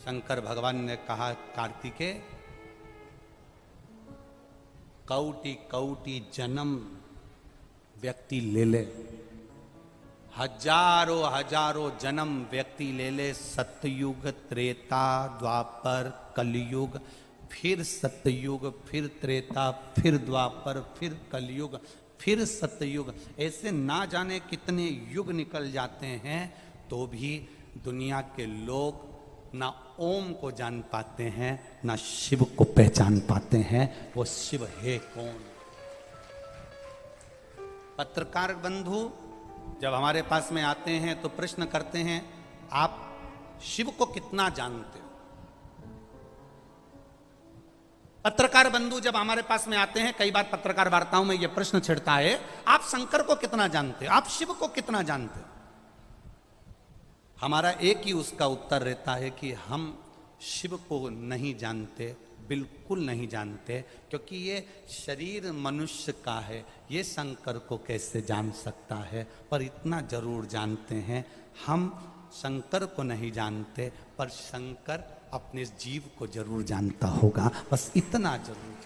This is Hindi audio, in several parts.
शंकर भगवान ने कहा, कार्तिकेय, कौटि कौटि जन्म व्यक्ति ले ले, हजारों हजारों जन्म व्यक्ति ले ले, सतयुग, त्रेता, द्वापर, कलयुग, फिर सतयुग, फिर त्रेता, फिर द्वापर, फिर कलयुग, फिर सतयुग, ऐसे ना जाने कितने युग निकल जाते हैं, तो भी दुनिया के लोग ना ओम को जान पाते हैं, ना शिव को पहचान पाते हैं। वो शिव है कौन? पत्रकार बंधु जब हमारे पास में आते हैं तो प्रश्न करते हैं, आप शिव को कितना जानते हो? पत्रकार बंधु जब हमारे पास में आते हैं, कई बार पत्रकार वार्ताओं में यह प्रश्न छिड़ता है, आप शंकर को कितना जानते हो, आप शिव को कितना जानते हो? हमारा एक ही उसका उत्तर रहता है कि हम शिव को नहीं जानते, बिल्कुल नहीं जानते, क्योंकि ये शरीर मनुष्य का है, ये शंकर को कैसे जान सकता है? पर इतना जरूर जानते हैं, हम शंकर को नहीं जानते, पर शंकर अपने जीव को जरूर जानता होगा, बस इतना जरूर।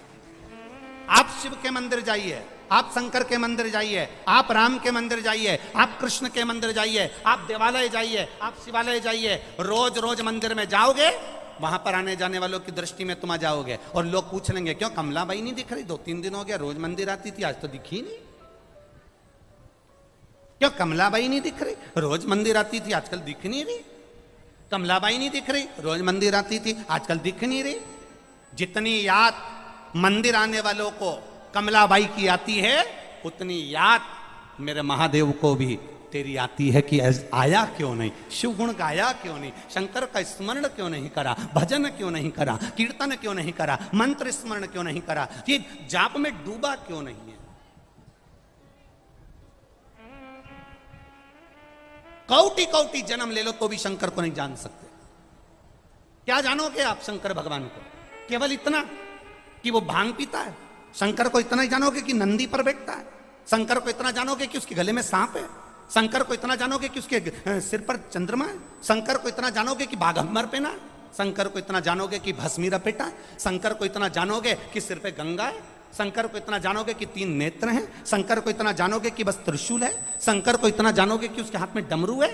आप शिव के मंदिर जाइए, आप शंकर के मंदिर जाइए, आप राम के मंदिर जाइए, आप कृष्ण के मंदिर जाइए, आप देवालय जाइए, आप शिवालय जाइए, रोज रोज मंदिर में जाओगे, वहां पर आने जाने वालों की दृष्टि में तुम आ जाओगे और लोग पूछ लेंगे, क्यों कमलाबाई नहीं दिख रही? 2-3 दिन हो गया, रोज मंदिर आती थी, आज तो दिखी नहीं। क्यों कमलाबाई नहीं दिख रही? रोज मंदिर आती थी, आजकल दिख नहीं रही। कमलाबाई नहीं दिख रही, रोज मंदिर आती थी, आजकल दिख नहीं रही। जितनी याद मंदिर आने वालों को कमलाबाई की आती है, उतनी याद मेरे महादेव को भी तेरी आती है कि आया क्यों नहीं, शिव गुण गाया क्यों नहीं, शंकर का स्मरण क्यों नहीं करा, भजन क्यों नहीं करा, कीर्तन क्यों नहीं करा, मंत्र स्मरण क्यों नहीं करा, कि जाप में डूबा क्यों नहीं है? कौटि कौटि जन्म ले लो तो भी शंकर को नहीं जान सकते। क्या जानोगे आप शंकर भगवान को? केवल इतना कि वो भांग पीता है। शंकर को इतना ही जानोगे कि नंदी पर बैठता है। शंकर को इतना जानोगे कि उसके गले में सांप है। शंकर को इतना जानोगे कि उसके सिर पर चंद्रमा है। शंकर को इतना जानोगे कि बाघंबर पहना है। शंकर को इतना जानोगे कि भस्मी लपेटा है। शंकर को इतना जानोगे कि सिर पे गंगा है। शंकर को इतना जानोगे कि 3 नेत्र हैं। शंकर को इतना जानोगे कि बस त्रिशूल है। शंकर को इतना जानोगे कि उसके हाथ में डमरू है।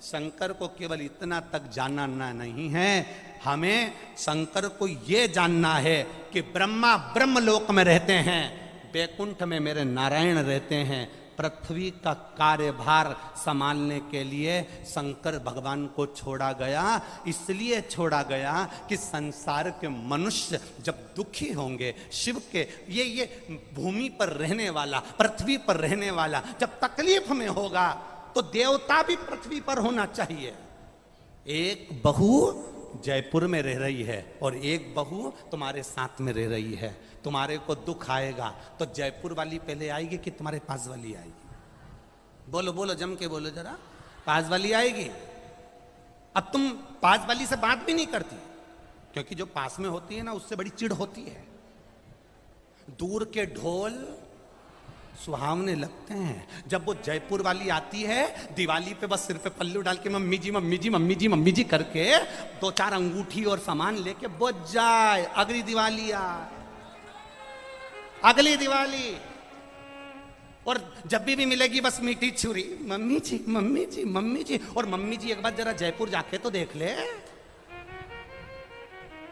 शंकर को केवल इतना तक जानना नहीं है, हमें शंकर को यह जानना है कि ब्रह्मा ब्रह्मलोक में रहते हैं, बैकुंठ में मेरे नारायण रहते हैं। पृथ्वी का कार्यभार संभालने के लिए शंकर भगवान को छोड़ा गया। इसलिए छोड़ा गया कि संसार के मनुष्य जब दुखी होंगे, शिव के ये भूमि पर रहने वाला, पृथ्वी पर रहने वाला जब तकलीफ में होगा, तो देवता भी पृथ्वी पर होना चाहिए। एक बहू जयपुर में रह रही है और एक बहू तुम्हारे साथ में रह रही है। तुम्हारे को दुख आएगा तो जयपुर वाली पहले आएगी कि तुम्हारे पास वाली आएगी? बोलो बोलो, जम के बोलो जरा। पास वाली आएगी। अब तुम पास वाली से बात भी नहीं करती, क्योंकि जो पास में होती है ना, उससे बड़ी चिढ़ होती है। दूर के ढोल सुहावने लगते हैं। जब वो जयपुर वाली आती है, दिवाली पे बस सिर पे पल्लू डाल के मम्मी जी मम्मी जी मम्मी जी मम्मी जी करके 2-4 अंगूठी और सामान लेके बुझ जाए, अगली दिवाली आए, अगली दिवाली। और जब भी मिलेगी बस मीठी छुरी, मम्मी जी मम्मी जी मम्मी जी। और मम्मी जी एक बार जरा जयपुर जाके तो देख ले,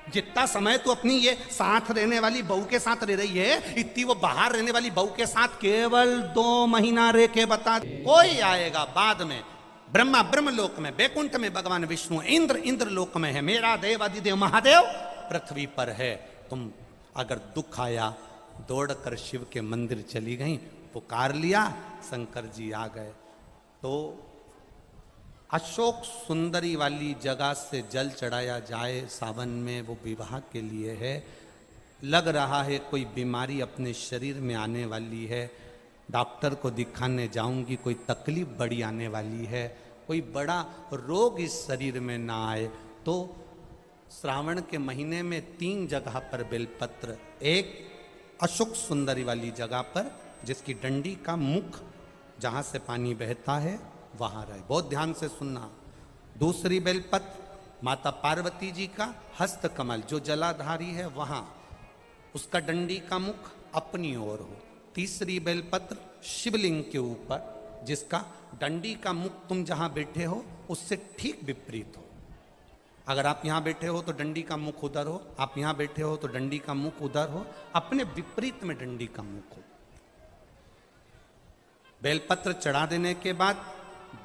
जितना समय तू अपनी ये साथ रहने वाली बहू के साथ रह रही है, इतनी वो बाहर रहने वाली बहू के साथ केवल 2 महीना रह के बता। कोई आएगा बाद में। ब्रह्मा ब्रह्मलोक में, बैकुंठ में भगवान विष्णु, इंद्र इंद्रलोक में है, मेरा देव आदिदेव महादेव पृथ्वी पर है। तुम अगर दुख आया, दौड़कर शिव के मंदिर चली गई, पुकार लिया, शंकर जी आ गए। तो अशोक सुंदरी वाली जगह से जल चढ़ाया जाए सावन में, वो विवाह के लिए है। लग रहा है कोई बीमारी अपने शरीर में आने वाली है, डॉक्टर को दिखाने जाऊंगी, कोई तकलीफ बड़ी आने वाली है, कोई बड़ा रोग इस शरीर में ना आए, तो श्रावण के महीने में 3 जगह पर बेलपत्र, एक अशोक सुंदरी वाली जगह पर जिसकी डंडी का मुख जहाँ से पानी बहता है वहाँ रहे, बहुत ध्यान से सुनना। दूसरी बेलपत्र माता पार्वती जी का हस्त कमल जो जलाधारी है वहां, उसका डंडी का मुख अपनी ओर हो। तीसरी बेलपत्र शिवलिंग के ऊपर, जिसका डंडी का मुख तुम जहां बैठे हो उससे ठीक विपरीत हो। अगर आप यहां बैठे हो तो डंडी का मुख उधर हो, आप यहां बैठे हो तो डंडी का मुख उधर हो, अपने विपरीत में डंडी का मुख हो। बेलपत्र चढ़ा देने के बाद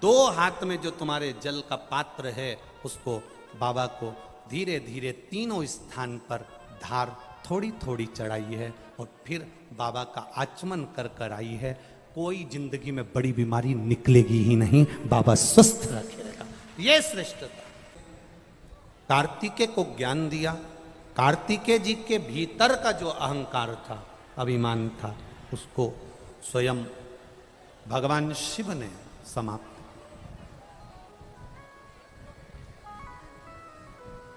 2 हाथ में जो तुम्हारे जल का पात्र है उसको बाबा को धीरे धीरे तीनों स्थान पर धार थोड़ी थोड़ी चढ़ाई है और फिर बाबा का आचमन कर कर आई है। कोई जिंदगी में बड़ी बीमारी निकलेगी ही नहीं, बाबा स्वस्थ रखेगा। यह श्रेष्ठता। कार्तिकेय को ज्ञान दिया। कार्तिकेय जी के भीतर का जो अहंकार था, अभिमान था, उसको स्वयं भगवान शिव ने समाप्त।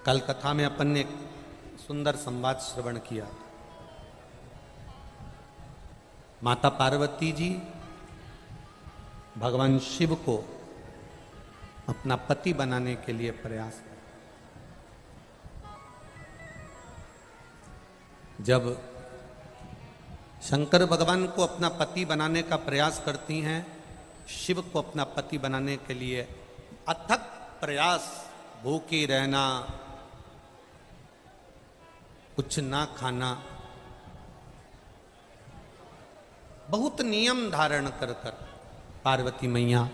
कल कथा में अपन ने एक सुंदर संवाद श्रवण किया। माता पार्वती जी भगवान शिव को अपना पति बनाने के लिए प्रयास कर, जब शंकर भगवान को अपना पति बनाने का प्रयास करती हैं, शिव को अपना पति बनाने के लिए अथक प्रयास, भूखी रहना, कुछ ना खाना, बहुत नियम धारण कर कर पार्वती मैया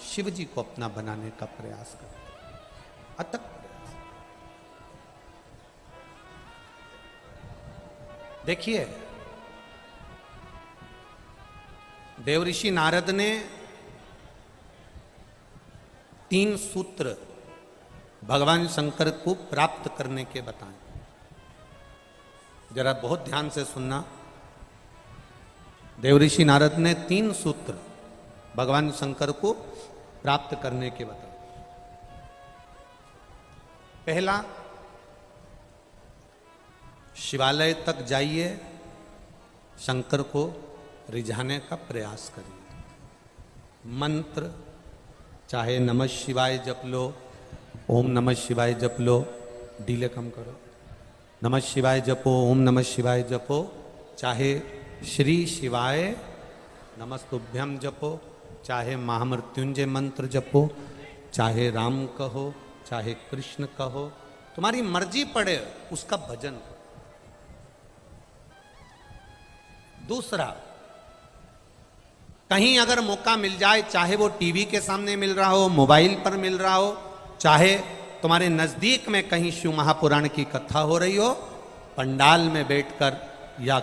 शिव जी को अपना बनाने का प्रयास करते, अथक प्रयास। देखिए, देवऋषि नारद ने 3 सूत्र भगवान शंकर को प्राप्त करने के बताए। जरा बहुत ध्यान से सुनना। देवऋषि नारद ने 3 सूत्र भगवान शंकर को प्राप्त करने के बताए। पहला, शिवालय तक जाइए, शंकर को रिझाने का प्रयास करिए। मंत्र चाहे नमः शिवाय जप लो, ओम नमः शिवाय जप लो, डीले कम करो, नमः शिवाय जपो, ओम नमः शिवाय जपो, चाहे श्री शिवाय नमस्तुभ्यम जपो, चाहे महामृत्युंजय मंत्र जपो, चाहे राम कहो, चाहे कृष्ण कहो, तुम्हारी मर्जी पड़े उसका भजन करो। दूसरा, कहीं अगर मौका मिल जाए, चाहे वो टीवी के सामने मिल रहा हो, मोबाइल पर मिल रहा हो, चाहे तुम्हारे नजदीक में कहीं शिव महापुराण की कथा हो रही हो, पंडाल में बैठकर या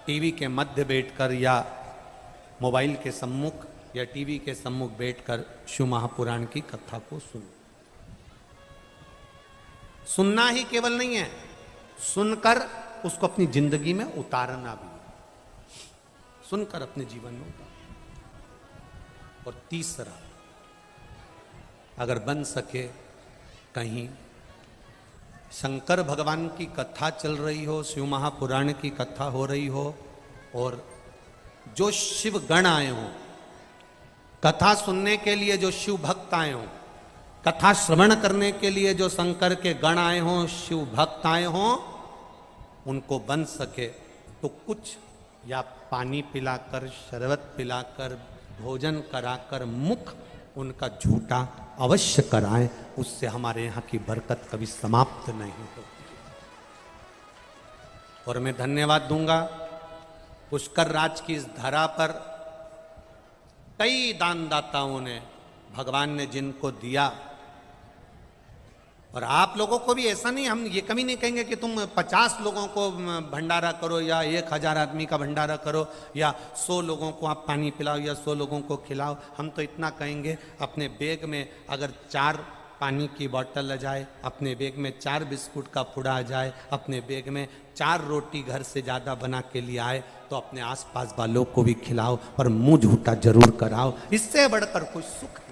टीवी के मध्य बैठकर या मोबाइल के सम्मुख या टीवी के सम्मुख बैठकर शिव महापुराण की कथा को सुनो। सुनना ही केवल नहीं है, सुनकर उसको अपनी जिंदगी में उतारना भी, सुनकर अपने जीवन में उतारना। और तीसरा, अगर बन सके कहीं शंकर भगवान की कथा चल रही हो, शिव महापुराण की कथा हो रही हो, और जो शिव गण आए हों, कथा सुनने के लिए जो शिव भक्त आए हों, कथा श्रवण करने के लिए जो शंकर के गण आए हों, शिव भक्त आए हों, उनको बन सके तो कुछ या पानी पिलाकर, शरबत पिलाकर, भोजन कराकर मुख उनका झूठा अवश्य कराएं। उससे हमारे यहाँ की बरकत कभी समाप्त नहीं होती। और मैं धन्यवाद दूंगा, पुष्कर राज की इस धरा पर कई दानदाताओं ने, भगवान ने जिनको दिया, और आप लोगों को भी ऐसा नहीं, हम ये कभी नहीं कहेंगे कि तुम 50 लोगों को भंडारा करो या 1000 आदमी का भंडारा करो या 100 लोगों को आप पानी पिलाओ या 100 लोगों को खिलाओ। हम तो इतना कहेंगे, अपने बैग में अगर 4 पानी की बोतल आ जाए, अपने बैग में 4 बिस्कुट का पुड़ा आ जाए, अपने बैग में 4 रोटी घर से ज़्यादा बना के लिए आए, तो अपने आसपास वालों को भी खिलाओ और मुंह झूठा जरूर कराओ। इससे बढ़कर कुछ सुख नहीं।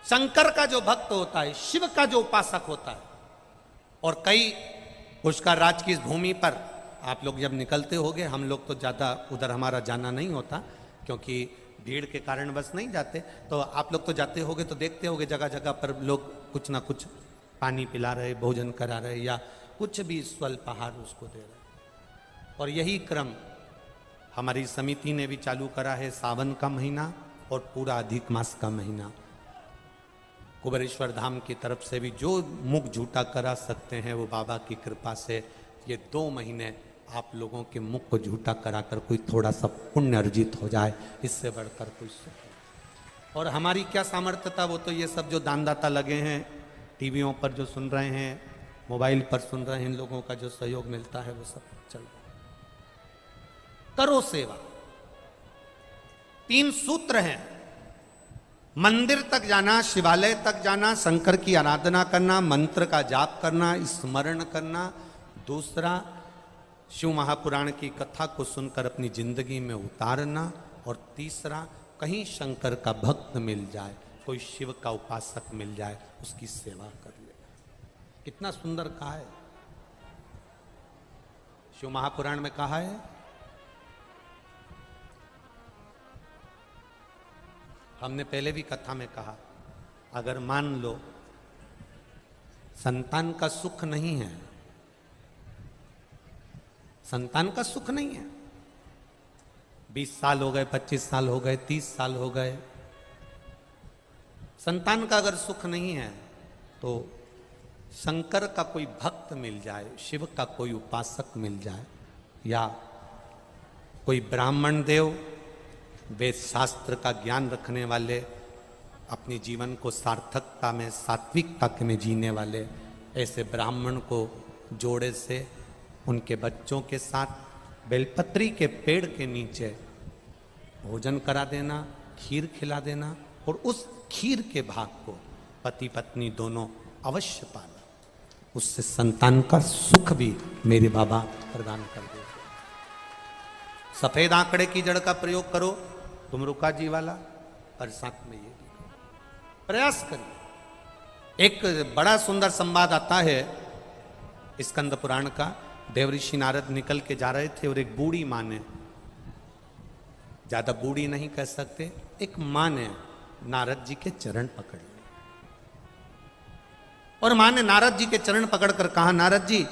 शंकर का जो भक्त होता है, शिव का जो उपासक होता है, और कई पुष्कर राज की इस भूमि पर आप लोग जब निकलते होगे, हम लोग तो ज़्यादा उधर हमारा जाना नहीं होता, क्योंकि भीड़ के कारण बस नहीं जाते। तो आप लोग तो जाते होगे तो देखते होगे जगह जगह पर लोग कुछ ना कुछ पानी पिला रहे, भोजन करा रहे या कुछ भी स्वल्पाहार उसको दे रहे। और यही क्रम हमारी समिति ने भी चालू करा है। सावन का महीना और पूरा अधिक मास का महीना, कुबेरेश्वर धाम की तरफ से भी जो मुख झूठा करा सकते हैं वो बाबा की कृपा से ये 2 महीने आप लोगों के मुख को झूठा कराकर कोई थोड़ा सा पुण्य अर्जित हो जाए, इससे बढ़कर कोई सुख नहीं। और हमारी क्या सामर्थ्य था, वो तो ये सब जो दानदाता लगे हैं, टीवियों पर जो सुन रहे हैं, मोबाइल पर सुन रहे हैं, इन लोगों का जो सहयोग मिलता है वो सब चल रहा है। करो सेवा। 3 सूत्र हैं। मंदिर तक जाना, शिवालय तक जाना, शंकर की आराधना करना, मंत्र का जाप करना, स्मरण करना। दूसरा, शिव महापुराण की कथा को सुनकर अपनी जिंदगी में उतारना। और तीसरा, कहीं शंकर का भक्त मिल जाए, कोई शिव का उपासक मिल जाए, उसकी सेवा कर ले। कितना सुंदर कहा है। शिव महापुराण में कहा है, हमने पहले भी कथा में कहा, अगर मान लो संतान का सुख नहीं है, संतान का सुख नहीं है, 20 साल हो गए, 25 साल हो गए, 30 साल हो गए, संतान का अगर सुख नहीं है तो शंकर का कोई भक्त मिल जाए, शिव का कोई उपासक मिल जाए, या कोई ब्राह्मण देव, वेद शास्त्र का ज्ञान रखने वाले, अपने जीवन को सार्थकता में, सात्विकता में जीने वाले, ऐसे ब्राह्मण को जोड़े से उनके बच्चों के साथ बेलपत्री के पेड़ के नीचे भोजन करा देना, खीर खिला देना, और उस खीर के भाग को पति पत्नी दोनों अवश्य पाना। उससे संतान का सुख भी मेरे बाबा प्रदान कर देते। सफेद आंकड़े की जड़ का प्रयोग करो तुम रुका जी वाला, और साथ में ये प्रयास करिए। एक बड़ा सुंदर संवाद आता है स्कंद पुराण का। देवऋषि नारद निकल के जा रहे थे और एक बूढ़ी माँ ने, ज्यादा बूढ़ी नहीं कह सकते, एक माँ ने नारद जी के चरण पकड़ लिए। और माँ ने नारद जी के चरण पकड़कर कहा, नारद जी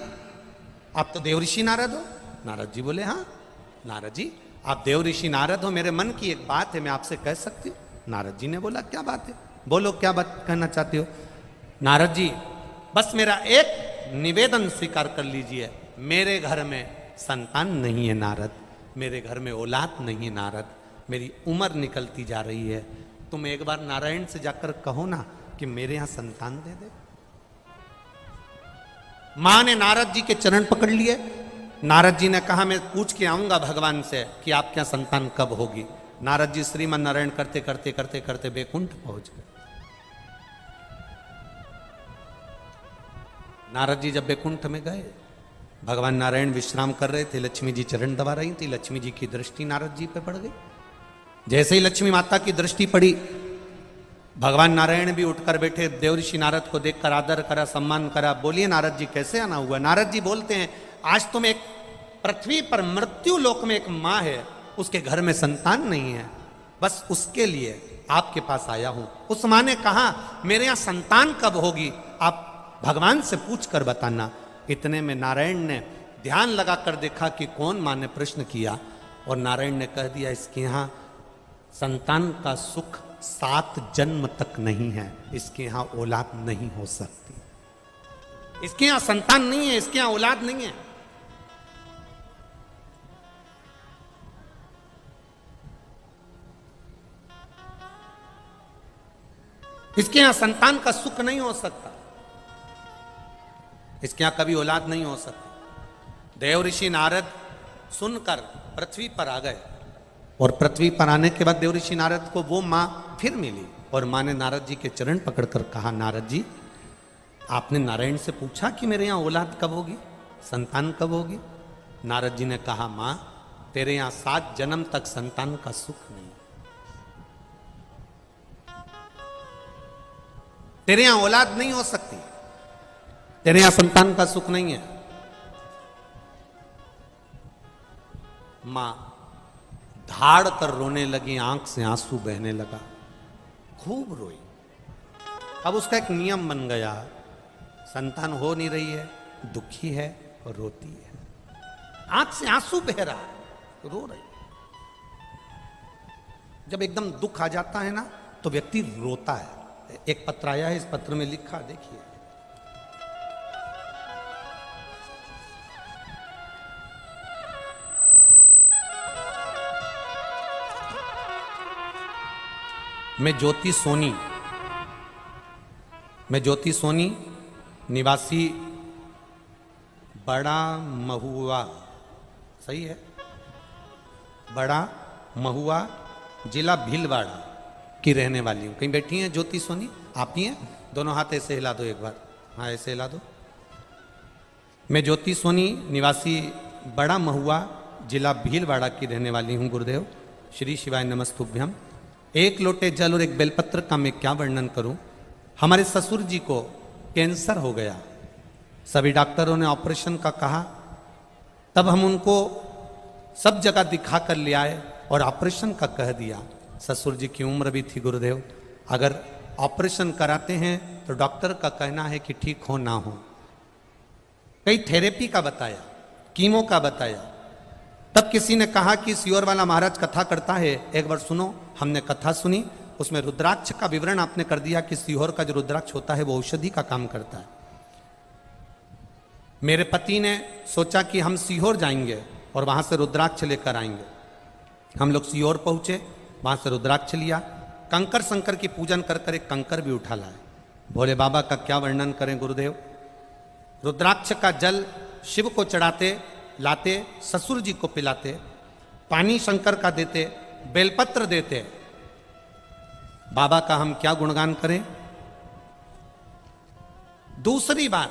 आप तो देवऋषि नारद हो। नारद जी बोले, हाँ नारद जी आप देवऋषि नारद हो, मेरे मन की एक बात है, मैं आपसे कह सकती हूँ। नारद जी ने बोला, क्या बात है, बोलो क्या बात कहना चाहते हो। नारद जी बस मेरा एक निवेदन स्वीकार कर लीजिए, मेरे घर में संतान नहीं है नारद, मेरे घर में औलाद नहीं है नारद, मेरी उम्र निकलती जा रही है, तुम एक बार नारायण से जाकर कहो ना कि मेरे यहां संतान दे दे। मां ने नारद जी के चरण पकड़ लिए। नारद जी ने कहा, मैं पूछ के आऊंगा भगवान से कि आपके यहां संतान कब होगी। नारद जी श्रीमन नारायण करते करते करते करते बैकुंठ पहुंच गए। नारद जी जब बैकुंठ में गए, भगवान नारायण विश्राम कर रहे थे, लक्ष्मी जी चरण दबा रही थी। लक्ष्मी जी की दृष्टि नारद जी पे पड़ गई। जैसे ही लक्ष्मी माता की दृष्टि पड़ी, भगवान नारायण भी उठकर बैठे, देवऋषि नारद को देखकर आदर करा, सम्मान करा। बोलिए नारद जी कैसे आना हुआ। नारद जी बोलते हैं, आज तुम एक पृथ्वी पर मृत्यु लोक में एक माँ है, उसके घर में संतान नहीं है, बस उसके लिए आपके पास आया हूं। उस माँ ने कहा, मेरे यहां संतान कब होगी, आप भगवान से पूछ कर बताना। इतने में नारायण ने ध्यान लगाकर देखा कि कौन माँ ने प्रश्न किया, और नारायण ने कह दिया, इसके यहां संतान का सुख 7 जन्म तक नहीं है, इसके यहां औलाद नहीं हो सकती, इसके यहां संतान नहीं है, इसके यहां औलाद नहीं है। इसके यहां संतान का सुख नहीं हो सकता, इसके यहां कभी औलाद नहीं हो सकती। देवऋषि नारद सुनकर पृथ्वी पर आ गए, और पृथ्वी पर आने के बाद देवऋषि नारद को वो मां फिर मिली, और मां ने नारद जी के चरण पकड़कर कहा, नारद जी आपने नारायण से पूछा कि मेरे यहां औलाद कब होगी, संतान कब होगी। नारद जी ने कहा, मां तेरे यहां 7 जन्म तक संतान का सुख नहीं, तेरे यहां औलाद नहीं हो सकती, तेरे यहां संतान का सुख नहीं है। मां धाड़ कर रोने लगी, आंख से आंसू बहने लगा, खूब रोई। अब उसका एक नियम बन गया, संतान हो नहीं रही है, दुखी है और रोती है, आंख से आंसू बह रहा है, रो रही। जब एकदम दुख आ जाता है ना तो व्यक्ति रोता है। एक पत्र आया है, इस पत्र में लिखा, देखिए। मैं ज्योति सोनी निवासी बड़ा महुआ, सही है, बड़ा महुआ जिला भीलवाड़ा की रहने वाली हूँ। कहीं बैठी हैं ज्योति सोनी? आप ही हैं? दोनों हाथ ऐसे हिला दो एक बार, हाँ ऐसे हिला दो। मैं ज्योति सोनी निवासी बड़ा महुआ जिला भीलवाड़ा की रहने वाली हूँ गुरुदेव। श्री शिवाय नमस्तुभ्यम। एक लोटे जल और एक बेलपत्र का मैं क्या वर्णन करूं। हमारे ससुर जी को कैंसर हो गया, सभी डॉक्टरों ने ऑपरेशन का कहा, तब हम उनको सब जगह दिखा कर ले आए और ऑपरेशन का कह दिया। ससुर जी की उम्र भी थी गुरुदेव, अगर ऑपरेशन कराते हैं तो डॉक्टर का कहना है कि ठीक हो ना हो। कई थेरेपी का बताया, कीमो का बताया, तब किसी ने कहा कि सियोर वाला महाराज कथा करता है, एक बार सुनो। हमने कथा सुनी, उसमें रुद्राक्ष का विवरण आपने कर दिया कि सीहोर का जो रुद्राक्ष होता है वो औषधि का काम करता है। मेरे पति ने सोचा कि हम सीहोर जाएंगे और वहां से रुद्राक्ष लेकर आएंगे। हम लोग सीहोर पहुंचे, वहां से रुद्राक्ष लिया, कंकर शंकर की पूजन कर कर एक कंकर भी उठा लाए। भोले बाबा का क्या वर्णन करें गुरुदेव। रुद्राक्ष का जल शिव को चढ़ाते, लाते, ससुर जी को पिलाते, पानी शंकर का देते, बेलपत्र देते। बाबा का हम क्या गुणगान करें। दूसरी बार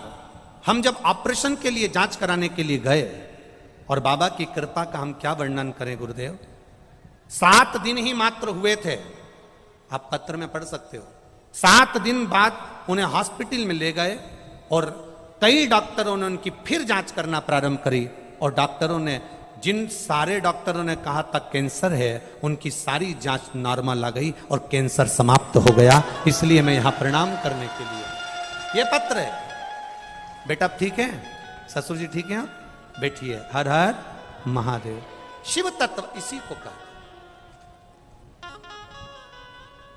हम जब ऑपरेशन के लिए जांच कराने के लिए गए और बाबा की कृपा का हम क्या वर्णन करें गुरुदेव। 7 दिन ही मात्र हुए थे, आप पत्र में पढ़ सकते हो। 7 दिन बाद उन्हें हॉस्पिटल में ले गए और कई डॉक्टरों ने उनकी फिर जांच करना प्रारंभ करी और डॉक्टरों ने, जिन सारे डॉक्टरों ने कहा था कैंसर है, उनकी सारी जांच नॉर्मल आ गई और कैंसर समाप्त हो गया। इसलिए मैं यहां प्रणाम करने के लिए, ये पत्र है। बेटा ठीक है, ससुर जी ठीक है, बैठिए। हर हर महादेव। शिव तत्व इसी को कहते,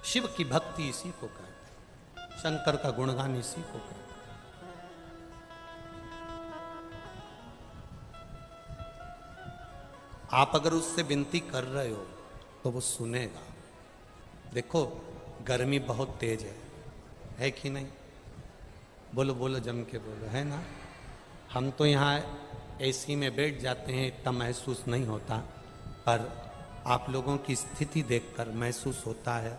शिव की भक्ति इसी को कहते, शंकर का गुणगान इसी को कहते। आप अगर उससे विनती कर रहे हो तो वो सुनेगा। देखो गर्मी बहुत तेज है कि नहीं? बोलो बोलो, जम के बोलो, है ना? हम तो यहाँ एसी में बैठ जाते हैं, इतना महसूस नहीं होता, पर आप लोगों की स्थिति देखकर महसूस होता है।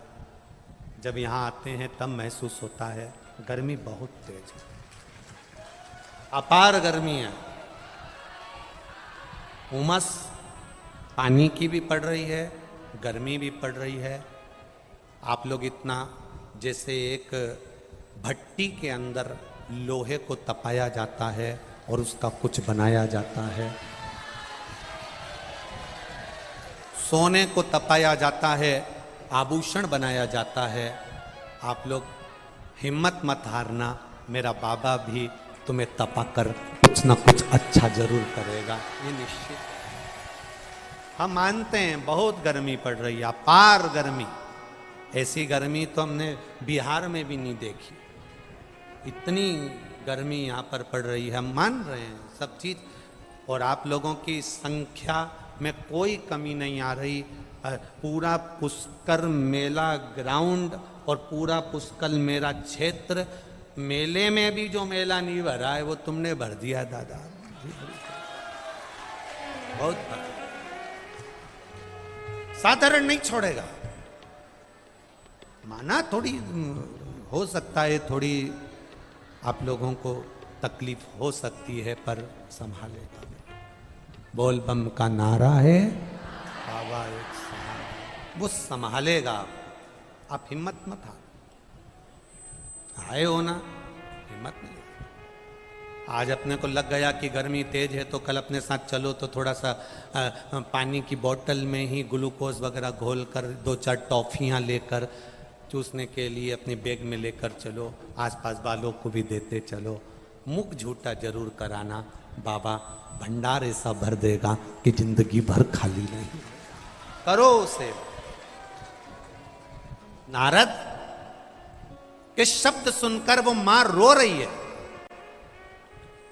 जब यहाँ आते हैं तब महसूस होता है। गर्मी बहुत तेज है, अपार गर्मी है, उमस पानी की भी पड़ रही है, गर्मी भी पड़ रही है। आप लोग इतना, जैसे एक भट्टी के अंदर लोहे को तपाया जाता है और उसका कुछ बनाया जाता है, सोने को तपाया जाता है, आभूषण बनाया जाता है। आप लोग हिम्मत मत हारना, मेरा बाबा भी तुम्हें तपा कर कुछ ना कुछ अच्छा जरूर करेगा, ये निश्चित। हम मानते हैं बहुत गर्मी पड़ रही है, अपार गर्मी। ऐसी गर्मी तो हमने बिहार में भी नहीं देखी, इतनी गर्मी यहाँ पर पड़ रही है। हम मान रहे हैं सब चीज़, और आप लोगों की संख्या में कोई कमी नहीं आ रही। पूरा पुष्कर मेला ग्राउंड और पूरा पुष्कर मेला क्षेत्र, मेले में भी जो मेला नहीं भरा है वो तुमने भर दिया दादा, बहुत साधारण नहीं छोड़ेगा। माना थोड़ी हो सकता है, थोड़ी आप लोगों को तकलीफ हो सकती है, पर संभालेगा। बोल बम का नारा है, बाबा एक सहारा, वो संभालेगा। आप हिम्मत मत हारो, आए हो ना, हिम्मत नहीं। आज अपने को लग गया कि गर्मी तेज है तो कल अपने साथ चलो तो थोड़ा सा पानी की बोतल में ही ग्लूकोज वगैरह घोल कर 2-4 टॉफियाँ लेकर चूसने के लिए अपनी बैग में लेकर चलो, आसपास वालों को भी देते चलो। मुख झूठा जरूर कराना, बाबा भंडार ऐसा भर देगा कि जिंदगी भर खाली नहीं। करो उसे। नारद के शब्द सुनकर वो मां रो रही है,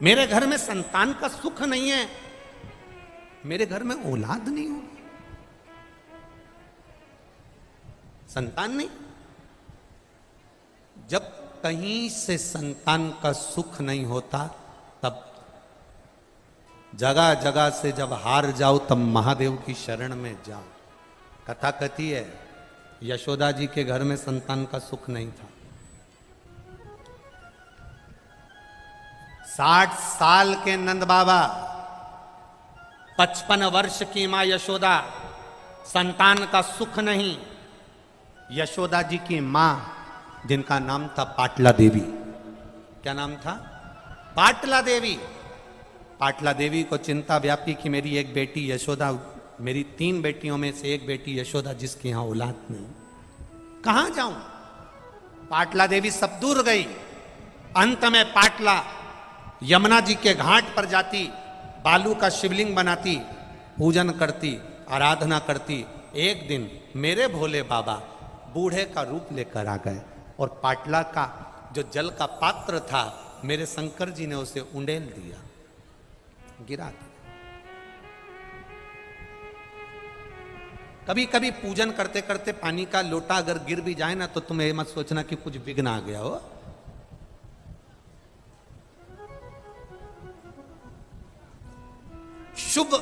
मेरे घर में संतान का सुख नहीं है, मेरे घर में औलाद नहीं हो, संतान नहीं। जब कहीं से संतान का सुख नहीं होता तब जगह जगह से जब हार जाओ तब महादेव की शरण में जाओ। कथा कथी है, यशोदा जी के घर में संतान का सुख नहीं था। 60 साल के नंद बाबा, 55 वर्ष की मां यशोदा, संतान का सुख नहीं। यशोदा जी की मां जिनका नाम था पाटला देवी, क्या नाम था? पाटला देवी। पाटला देवी को चिंता व्यापी कि मेरी एक बेटी यशोदा, मेरी 3 बेटियों में से एक बेटी यशोदा जिसके यहां औलाद नहीं, कहां जाऊं? पाटला देवी सब दूर गई। अंत में पाटला यमुना जी के घाट पर जाती, बालू का शिवलिंग बनाती, पूजन करती, आराधना करती। एक दिन मेरे भोले बाबा बूढ़े का रूप लेकर आ गए और पाटला का जो जल का पात्र था मेरे शंकर जी ने उसे उंडेल दिया, गिरा दिया। कभी कभी पूजन करते करते पानी का लोटा अगर गिर भी जाए ना तो तुम ये मत सोचना कि कुछ विघ्न आ गया हो। शुभ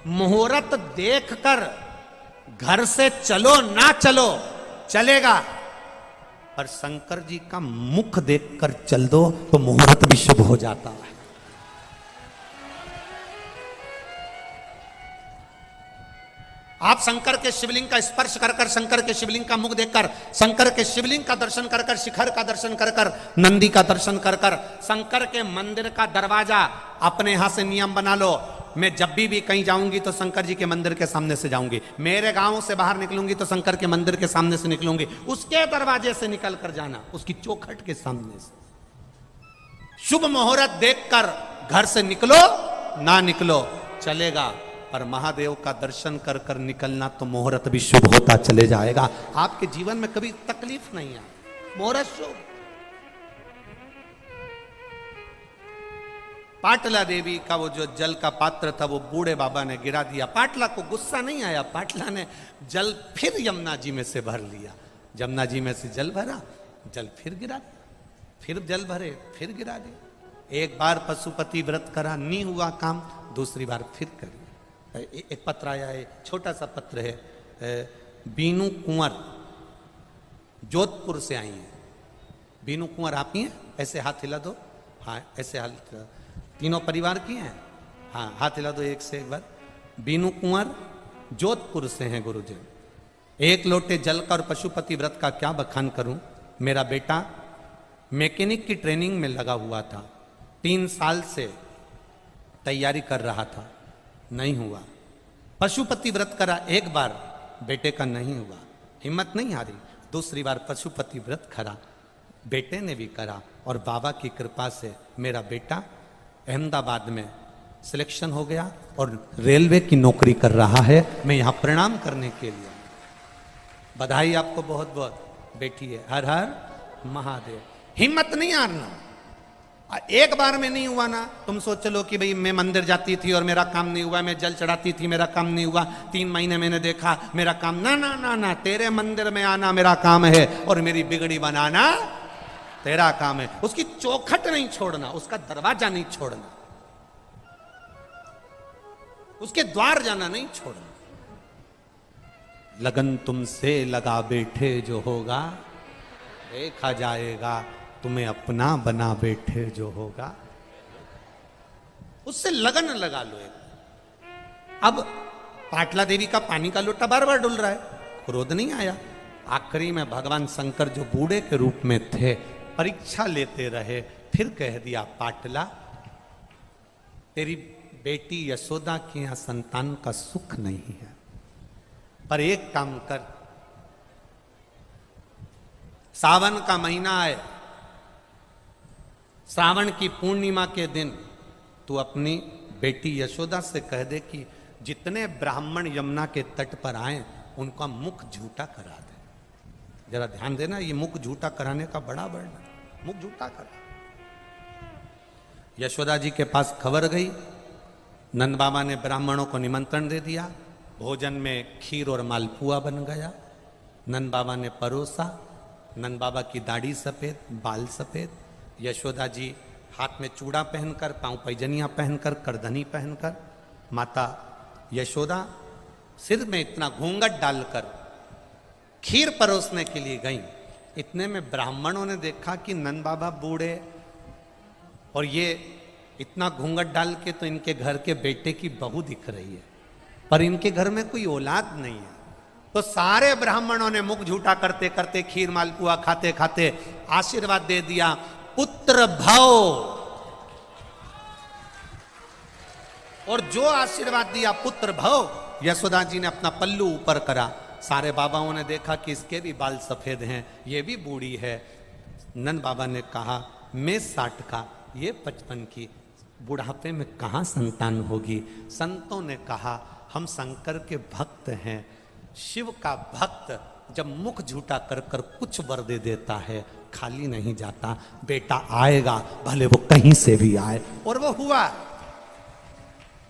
मुहूर्त देखकर घर से चलो ना चलो चलेगा, पर शंकर जी का मुख देखकर चल दो तो मुहूर्त भी शुभ हो जाता है। आप शंकर के शिवलिंग का स्पर्श कर कर, शंकर के शिवलिंग का मुख देखकर, शंकर के शिवलिंग का दर्शन कर कर, शिखर का दर्शन कर कर, नंदी का दर्शन कर कर, शंकर के मंदिर का दरवाजा अपने यहां से नियम बना लो। मैं जब भी कहीं जाऊंगी तो शंकर जी के मंदिर के सामने से जाऊंगी। मेरे गांव से बाहर निकलूंगी तो शंकर के मंदिर के सामने से निकलूंगी। उसके दरवाजे से निकल कर जाना, उसकी चौखट के सामने से। शुभ मुहूर्त देखकर घर से निकलो ना निकलो चलेगा, पर महादेव का दर्शन कर कर निकलना तो मुहूर्त भी शुभ होता चले जाएगा। आपके जीवन में कभी तकलीफ नहीं है, मुहूर्त शुभ। पाटला देवी का वो जो जल का पात्र था वो बूढ़े बाबा ने गिरा दिया। पाटला को गुस्सा नहीं आया, पाटला ने जल फिर यमुना जी में से भर लिया। यमुना जी में से जल भरा, जल फिर गिरा दिया, फिर जल भरे, फिर गिरा दिया। एक बार पशुपति व्रत करा, नहीं हुआ काम, दूसरी बार फिर करी। एक पत्र आया है, छोटा सा पत्र है, बीनू कुंवर जोधपुर से आई है। बीनू कुंवर आप ही हैं? ऐसे हाथ हिला दो, हाँ ऐसे हाथ, तीनों परिवार की हैं, हाँ हाथ हिला दो एक से एक बार। बीनू कुंवर जोधपुर से हैं गुरुजी। एक लोटे जल का और पशुपति व्रत का क्या बखान करूं। मेरा बेटा मैकेनिक की ट्रेनिंग में लगा हुआ था, 3 साल से तैयारी कर रहा था, नहीं हुआ। पशुपति व्रत करा एक बार, बेटे का नहीं हुआ, हिम्मत नहीं हारी। दूसरी बार पशुपति व्रत करा, बेटे ने भी करा, और बाबा की कृपा से मेरा बेटा अहमदाबाद में सिलेक्शन हो गया और रेलवे की नौकरी कर रहा है। मैं यहां प्रणाम करने के लिए, बधाई आपको बहुत बहुत। बेटी है, हर हर महादेव। हिम्मत नहीं हारना। एक बार में नहीं हुआ ना, तुम सोच चलो कि भाई मैं मंदिर जाती थी और मेरा काम नहीं हुआ, मैं जल चढ़ाती थी मेरा काम नहीं हुआ, 3 महीने मैंने देखा मेरा काम, ना ना ना ना, तेरे मंदिर में आना मेरा काम है और मेरी बिगड़ी बनाना तेरा काम है। उसकी चौखट नहीं छोड़ना, उसका दरवाजा नहीं छोड़ना, उसके द्वार जाना नहीं छोड़ना। लगन तुमसे लगा बैठे जो होगा, देखा जाएगा तुम्हें अपना बना बैठे जो होगा। उससे लगन लगा लो एक। अब पाटला देवी का पानी का लोटा बार बार डुल रहा है, क्रोध नहीं आया। आखिरी में भगवान शंकर जो बूढ़े के रूप में थे परीक्षा लेते रहे, फिर कह दिया पाटला तेरी बेटी यशोदा के यहां संतान का सुख नहीं है, पर एक काम कर, सावन का महीना है, श्रावण की पूर्णिमा के दिन तू अपनी बेटी यशोदा से कह दे कि जितने ब्राह्मण यमुना के तट पर आए उनका मुख झूठा करा दे। जरा ध्यान देना, ये मुख झूठा कराने का बड़ा वर्णन, मुख झूठा करा। यशोदा जी के पास खबर गई, नंद बाबा ने ब्राह्मणों को निमंत्रण दे दिया, भोजन में खीर और मालपुआ बन गया। नंद बाबा ने परोसा, नंद बाबा की दाढ़ी सफेद, बाल सफेद, यशोदा जी हाथ में चूड़ा पहनकर, पांव पैजनियां पहनकर, करधनी पहनकर, माता यशोदा सिर में इतना घूंघट डालकर खीर परोसने के लिए गई। इतने में ब्राह्मणों ने देखा कि नंद बाबा बूढ़े और ये इतना घूंघट डाल के तो इनके घर के बेटे की बहू दिख रही है, पर इनके घर में कोई औलाद नहीं है। तो सारे ब्राह्मणों ने मुख झूठा करते करते, खीर मालपुआ खाते खाते आशीर्वाद दे दिया, पुत्र भव। और जो आशीर्वाद दिया पुत्र भव, यशोदा जी ने अपना पल्लू ऊपर करा। सारे बाबाओं ने देखा कि इसके भी बाल सफेद हैं, ये भी बूढ़ी है। नंद बाबा ने कहा मैं 60 का, ये 55 की, बुढ़ापे में कहाँ संतान होगी। संतों ने कहा हम शंकर के भक्त हैं, शिव का भक्त जब मुख झूठा कर कर कुछ वर दे देता है खाली नहीं जाता, बेटा आएगा भले वो कहीं से भी आए। और वो हुआ,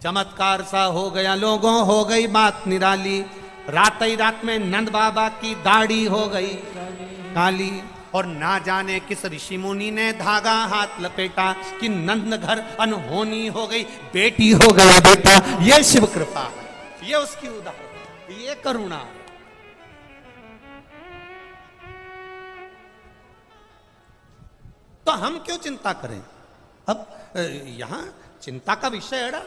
चमत्कार सा हो गया लोगों, हो गई बात निराली। रात ही रात में नंद बाबा की दाढ़ी हो गई काली, और ना जाने किस ऋषि मुनि ने धागा हाथ लपेटा कि नंद घर अनहोनी हो गई, बेटी हो गया बेटा। ये शिव कृपा है, ये उसकी उदाहरण, ये करुणा है। तो हम क्यों चिंता करें? अब यहां चिंता का विषय है ना,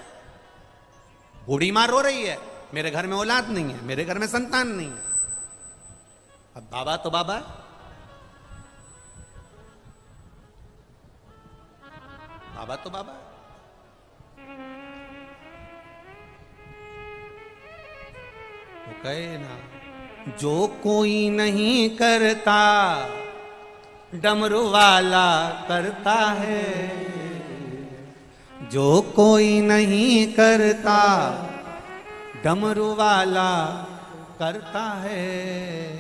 बूढ़ी माँ रो रही है मेरे घर में औलाद नहीं है, मेरे घर में संतान नहीं है। अब बाबा तो बाबा, बाबा तो बाबा, वो कहे ना, जो कोई नहीं करता डमरू वाला करता है, जो कोई नहीं करता डमरू वाला करता है।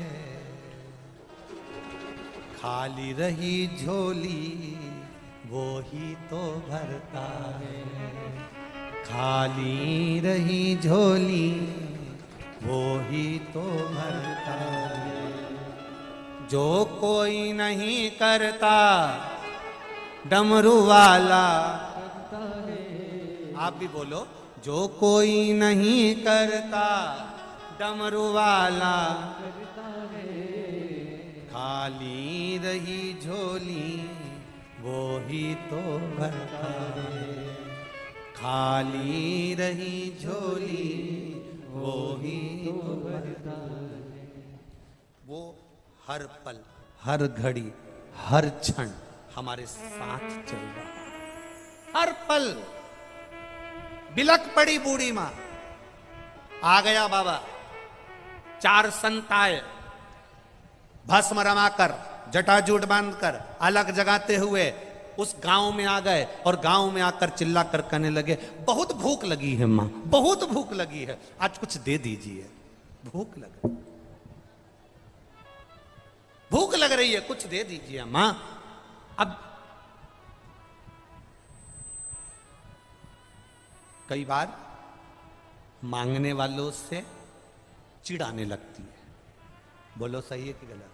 खाली रही झोली वो ही तो भरता है, खाली रही झोली वो ही तो भरता है। जो कोई नहीं करता डमरू वाला करता है। आप भी बोलो, जो कोई नहीं करता डमरू वाला करता है। खाली रही झोली वो ही तो भरता है, खाली रही झोली वो ही तो भरता है। वो हर पल, हर घड़ी, हर क्षण हमारे साथ चल रहा है। हर पल बिलक पड़ी बूढ़ी मां, आ गया बाबा। 4 संत आए, भस्म रमाकर, जटाजूट बांधकर, अलग जगाते हुए उस गांव में आ गए। और गांव में आकर चिल्ला कर कहने लगे, बहुत भूख लगी है मां, बहुत भूख लगी है, आज कुछ दे दीजिए, भूख लग रही, भूख लग रही है, कुछ दे दीजिए मां। अब कई बार मांगने वालों से चिढ़ाने लगती है, बोलो सही है कि गलत?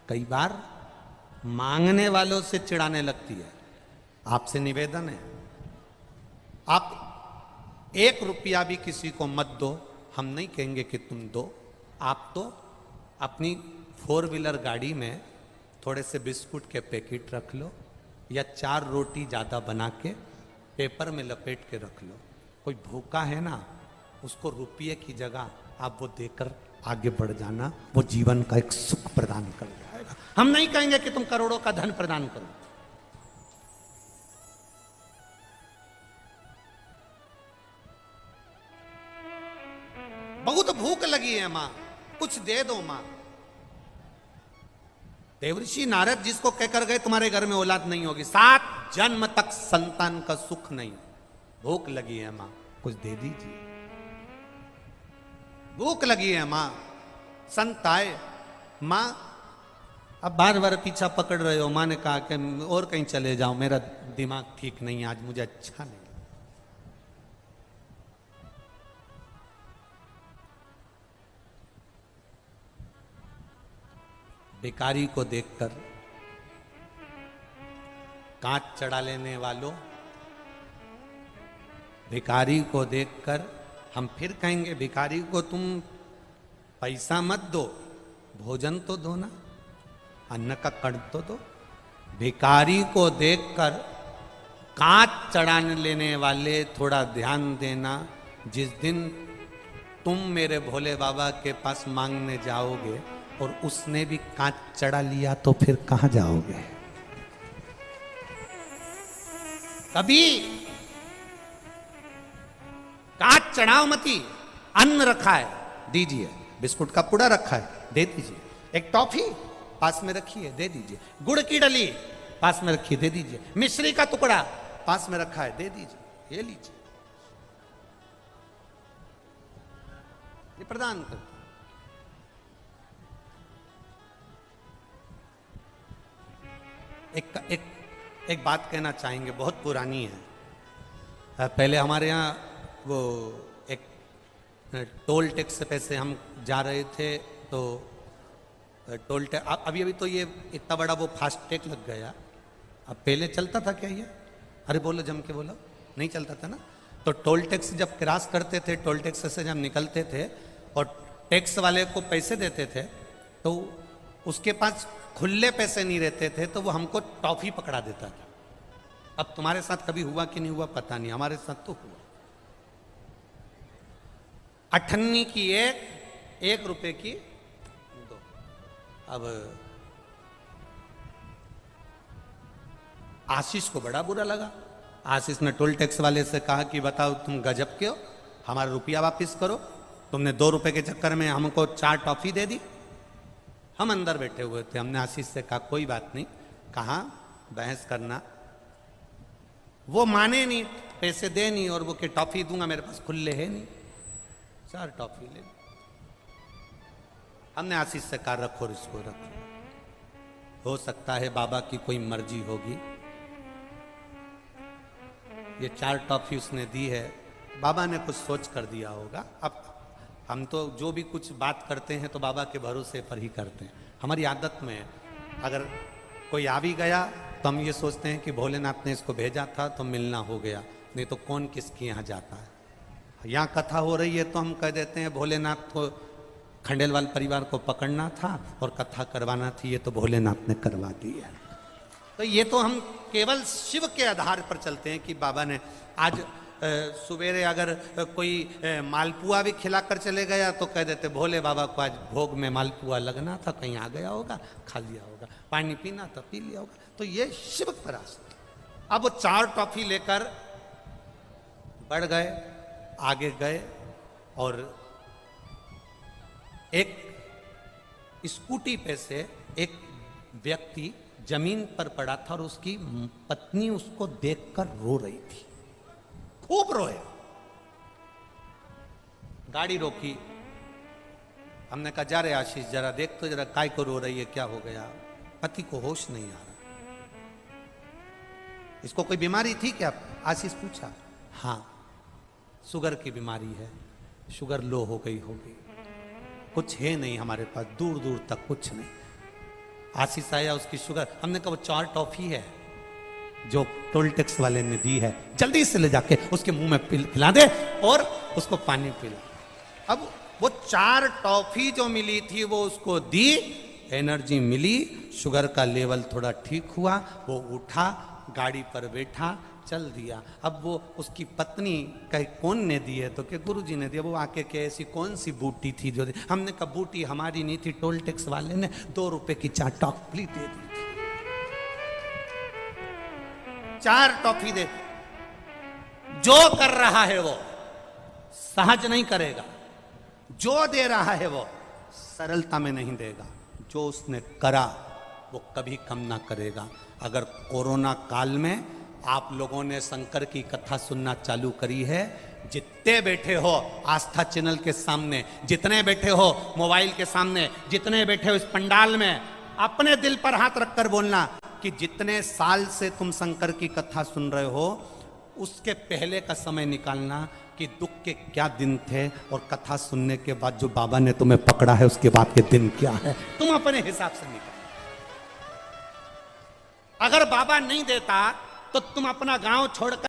कई बार मांगने वालों से चिढ़ाने लगती है। आपसे निवेदन है, आप 1 रुपया भी किसी को मत दो, हम नहीं कहेंगे कि तुम दो। आप तो अपनी 4 व्हीलर गाड़ी में थोड़े से बिस्कुट के पैकेट रख लो, या 4 रोटी ज़्यादा बना के पेपर में लपेट के रख लो। कोई भूखा है ना, उसको रुपये की जगह आप वो देकर आगे बढ़ जाना, वो जीवन का एक सुख प्रदान कर जाएगा। हम नहीं कहेंगे कि तुम करोड़ों का धन प्रदान करो। लगी है मां, कुछ दे दो मां। देवऋषि नारद जिसको कहकर गए तुम्हारे घर में औलाद नहीं होगी, 7 जन्म तक संतान का सुख नहीं, भूख लगी है मां, कुछ दे दीजिए। भूख लगी है मां, संत आए, मां अब बार बार पीछा पकड़ रहे हो। मां ने कहा कि और कहीं चले जाओ, मेरा दिमाग ठीक नहीं है आज, मुझे अच्छा नहीं। भिखारी को देखकर, कांच चढ़ा लेने वालों, भिखारी को देखकर हम फिर कहेंगे भिखारी को तुम पैसा मत दो, भोजन तो दो ना, अन्न का कण तो दो। भिखारी को देखकर कांच चढ़ाने लेने वाले थोड़ा ध्यान देना, जिस दिन तुम मेरे भोले बाबा के पास मांगने जाओगे और उसने भी कांच चढ़ा लिया तो फिर कहां जाओगे? कभी कांच चढ़ाओ मती। अन्न रखा है, दीजिए। बिस्कुट का पुड़ा रखा है, दे दीजिए। एक टॉफी पास में रखिए, दे दीजिए। गुड़ की डली पास में रखिए, दे दीजिए। मिश्री का टुकड़ा पास में रखा है, दे दीजिए, ये लीजिए, ये प्रदान कर। एक बात कहना चाहेंगे, बहुत पुरानी है। पहले हमारे यहाँ वो एक टोल टैक्स से पैसे हम जा रहे थे, तो टोल टैक्स अभी तो ये इतना बड़ा वो फास्ट टैग लग गया। अब पहले चलता था क्या ये? अरे बोलो, जम के बोलो, नहीं चलता था ना। तो टोल टैक्स जब क्रॉस करते थे, टोल टैक्स से जब निकलते थे और टैक्स वाले को पैसे देते थे, तो उसके पास खुले पैसे नहीं रहते थे, तो वो हमको टॉफी पकड़ा देता था। अब तुम्हारे साथ कभी हुआ कि नहीं हुआ पता नहीं, हमारे साथ तो हुआ। 98 की एक, 1 रुपए की 2। अब आशीष को बड़ा बुरा लगा। आशीष ने टोल टैक्स वाले से कहा कि बताओ तुम गजब के हो, हमारा रुपया वापिस करो, तुमने 2 रुपए के चक्कर में हमको 4 टॉफी दे दी। हम अंदर बैठे हुए थे, हमने आशीष से कहा कोई बात नहीं, कहाँ बहस करना। वो माने नहीं, पैसे दे नहीं, और वो के टॉफी दूंगा, मेरे पास खुले है नहीं, 4 टॉफी ले। हमने आशीष से कहा रखो, इसको रखो, हो सकता है बाबा की कोई मर्जी होगी। ये 4 टॉफी उसने दी है, बाबा ने कुछ सोच कर दिया होगा। अब हम तो जो भी कुछ बात करते हैं तो बाबा के भरोसे पर ही करते हैं। हमारी आदत में है, अगर कोई आ भी गया तो हम ये सोचते हैं कि भोलेनाथ ने इसको भेजा था तो मिलना हो गया, नहीं तो कौन किसके यहाँ जाता है। यहाँ कथा हो रही है तो हम कह देते हैं भोलेनाथ को, खंडेलवाल परिवार को पकड़ना था और कथा करवाना थी, ये तो भोलेनाथ ने करवा दी है। तो ये तो हम केवल शिव के आधार पर चलते हैं कि बाबा ने आज सवेरे अगर कोई मालपुआ भी खिलाकर चले गया तो कह देते भोले बाबा को आज भोग में मालपुआ लगना था, कहीं आ गया होगा, खा लिया होगा, पानी पीना था, पी लिया होगा। तो ये शिव पर आस्था। अब वो 4 टॉफी लेकर बढ़ गए, आगे गए, और एक स्कूटी पे से एक व्यक्ति जमीन पर पड़ा था और उसकी पत्नी उसको देखकर रो रही थी, खूब रोए। गाड़ी रोकी, हमने कहा जा रहे आशीष जरा देख तो जरा, काय को रो रही है, क्या हो गया? पति को होश नहीं आ रहा। इसको कोई बीमारी थी क्या? आशीष पूछा। हाँ, शुगर की बीमारी है, शुगर लो हो गई होगी, कुछ है नहीं हमारे पास, दूर दूर तक कुछ नहीं। आशीष आया, उसकी शुगर, हमने कहा वो 4 टॉफी है जो टोल टैक्स वाले ने दी है, जल्दी से ले जाके उसके मुंह में खिला दे और उसको पानी पिला। अब वो 4 टॉफी जो मिली थी वो उसको दी, एनर्जी मिली, शुगर का लेवल थोड़ा ठीक हुआ, वो उठा, गाड़ी पर बैठा, चल दिया। अब वो उसकी पत्नी कहे कौन ने दी है, तो कि गुरुजी ने दिया। वो आके के ऐसी कौन सी बूटी थी जो दी? हमने कहा बूटी हमारी नहीं थी, टोल टैक्स वाले ने 2 रुपए की 4 टॉफी दे दी थी। 4 टॉफी दे। जो कर रहा है वो सहज नहीं करेगा, जो दे रहा है वो सरलता में नहीं देगा, जो उसने करा वो कभी कम ना करेगा। अगर कोरोना काल में आप लोगों ने शंकर की कथा सुनना चालू करी है, जितने बैठे हो आस्था चैनल के सामने, जितने बैठे हो मोबाइल के सामने, जितने बैठे हो इस पंडाल में, अपने दिल पर हाथ रखकर बोलना कि जितने साल से तुम शंकर की कथा सुन रहे हो, उसके पहले का समय निकालना कि दुख के क्या दिन थे और कथा सुनने के बाद जो बाबा ने तुम्हें पकड़ा है उसके बाद के दिन क्या है, तुम अपने हिसाब से निकालो। अगर बाबा नहीं देता तो तुम अपना गांव छोड़कर